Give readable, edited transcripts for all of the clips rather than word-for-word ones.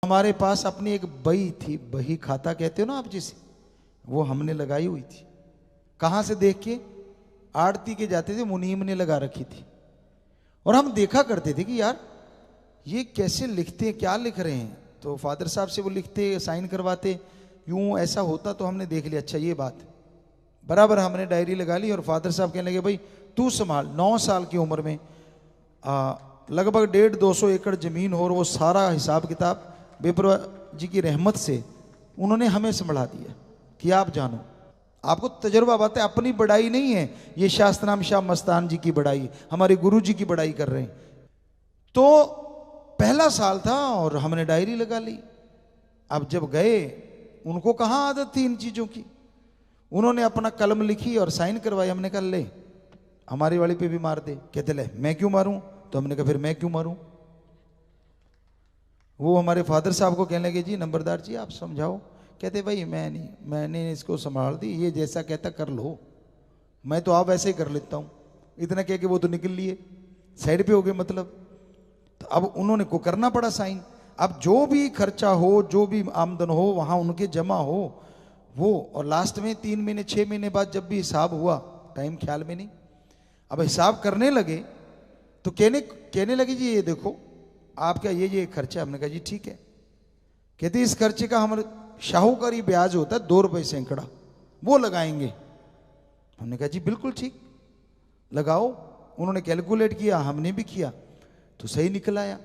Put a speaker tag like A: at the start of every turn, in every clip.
A: हमारे पास अपनी एक बही थी, बही खाता कहते हो ना आप जिसे, वो हमने लगाई हुई थी। कहां से देख के? आरती के जाते थे, मुनीम ने लगा रखी थी। और हम देखा करते थे कि यार ये कैसे लिखते हैं, क्या लिख रहे हैं। तो फादर साहब से वो लिखते, साइन करवाते, यूं ऐसा होता। तो हमने देख लिया, अच्छा ये बात। बराबर हमने डायरी लगा ली और फादर साहब कहने लगे भाई तू संभाल। 9 साल की उम्र में लगभग 150-200 एकड़ जमीन हो, और वो सारा हिसाब किताब बेपरवाह जी की रहमत से उन्होंने हमें संभाला दिया कि आप जानो, आपको तजुर्बा बात है, अपनी बड़ाई नहीं है ये। शास्त्रनाम शाह मस्तान जी की बड़ाई, हमारे गुरु जी की बड़ाई कर रहे हैं। तो पहला साल था और हमने डायरी लगा ली। अब जब गए, उनको कहां आदत थी इन चीजों की। उन्होंने अपना कलम लिखी और साइन करवाई। हमने कहा ले हमारी वाली पे भी मार दे। कहते ले मैं क्यों मारूं? तो हमने कहा फिर मैं क्यों मारूं। वो हमारे फादर साहब को कहने लगे जी नंबरदार जी आप समझाओ। कहते भाई मैं नहीं, मैंने इसको संभाल दी, ये जैसा कहता कर लो, मैं तो आप ऐसे ही कर लेता हूं। इतना कह के वो तो निकल लिए, साइड पे हो गए मतलब। तो अब उन्होंने को करना पड़ा साइन। अब जो भी खर्चा हो, जो भी आमदन हो, वहां उनके जमा हो वो। और लास्ट में 3 महीने 6 महीने बाद जब भी हिसाब हुआ, टाइम ख्याल में नहीं, अब हिसाब करने लगे तो कहने लगे जी ये देखो आपका ये खर्चा। हमने कहा जी ठीक है। कहते इस खर्चे का हमारे शाहूकारी ब्याज होता है 2 रुपए सैकड़ा, वो लगाएंगे। हमने कहा जी बिल्कुल ठीक, लगाओ। उन्होंने कैलकुलेट किया, हमने भी किया, तो सही निकल आया।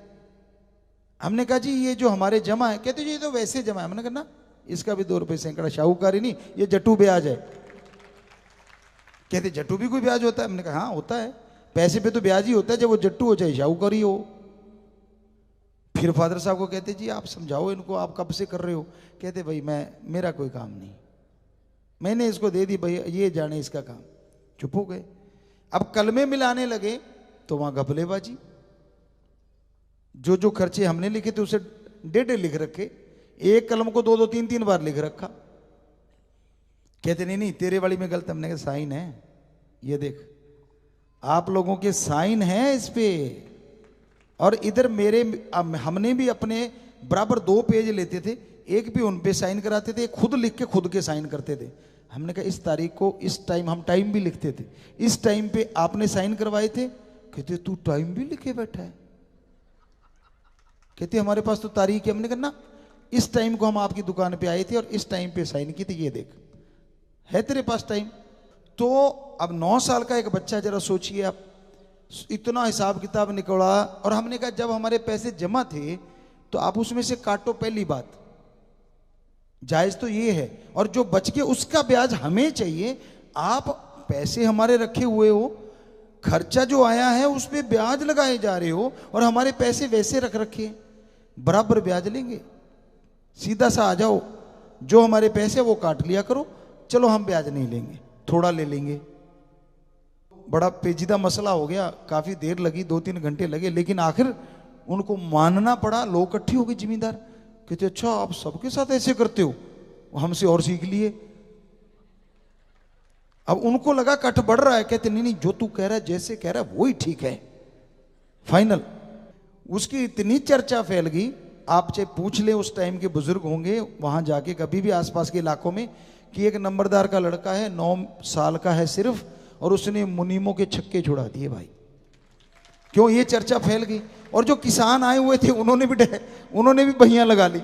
A: हमने कहा जी ये जो हमारे जमा है, कहते जी ये तो वैसे जमा है। हमने कहा ना इसका भी 2 रुपए सैकड़ा, शाहूकारी नहीं, ये जट्टू ब्याज है। कहते जट्टू भी कोई ब्याज होता है? हमने कहा हाँ होता है, पैसे पे तो ब्याज ही होता है, जब वो जट्टू हो चाहे शाहूकारी हो। फिर फादर साहब को कहते जी आप समझाओ इनको, आप कब से कर रहे हो? कहते भाई मेरा कोई काम नहीं, मैंने इसको दे दी भाई, ये जाने इसका काम। चुप हो गए। अब कलमे मिलाने लगे तो वहां घपलेबाजी। जो खर्चे हमने लिखे थे उसे 1.5 लिख रखे, एक कलम को 2-2 3-3 बार लिख रखा। कहते नहीं तेरे वाली में गलत। हमने कहा साइन है, ये देख आप लोगों के साइन है इस पे, और इधर मेरे हमने भी अपने बराबर 2 पेज लेते थे, एक भी उन पे साइन कराते थे, खुद लिख के खुद के साइन करते थे। हमने कहा इस तारीख को इस टाइम, हम टाइम भी लिखते थे, इस टाइम पे आपने साइन करवाए थे। कहते तू टाइम भी लिखे बैठा है? कहते हमारे पास तो तारीख है। हमने कहा ना इस टाइम को हम आपकी दुकान पे आए थे और इस टाइम पे साइन की थी, ये देख है तेरे पास टाइम। तो अब 9 साल का एक बच्चा, जरा सोचिए आप, इतना हिसाब किताब निकला। और हमने कहा जब हमारे पैसे जमा थे तो आप उसमें से काटो, पहली बात जायज तो ये है, और जो बच के उसका ब्याज हमें चाहिए। आप पैसे हमारे रखे हुए हो, खर्चा जो आया है उस पे ब्याज लगाए जा रहे हो, और हमारे पैसे वैसे रख रखे, बराबर ब्याज लेंगे। सीधा सा आ जाओ, जो हमारे पैसे वो काट लिया करो, चलो हम ब्याज नहीं लेंगे, थोड़ा ले लेंगे। बड़ा पेचीदा मसला हो गया, काफी देर लगी, 2-3 घंटे लगे, लेकिन आखिर उनको मानना पड़ा। लोग इकट्ठे हो गए, जिम्मेदार कहते अच्छा आप सबके साथ ऐसे करते हो, हमसे और सीख लिए। अब उनको लगा कट बढ़ रहा है, कहते नहीं जो तू कह रहा है, जैसे कह रहा है वही ठीक है, फाइनल। उसकी इतनी चर्चा फैल गई, आप चाहे पूछ ले उस टाइम के बुजुर्ग होंगे वहां जाके कभी भी आसपास के इलाकों में, कि एक नंबरदार का लड़का है, 9 साल का है सिर्फ, और उसने मुनीमों के छक्के छुड़ा दिए भाई। क्यों? ये चर्चा फैल गई। और जो किसान आए हुए थे उन्होंने भी बहियां लगा ली।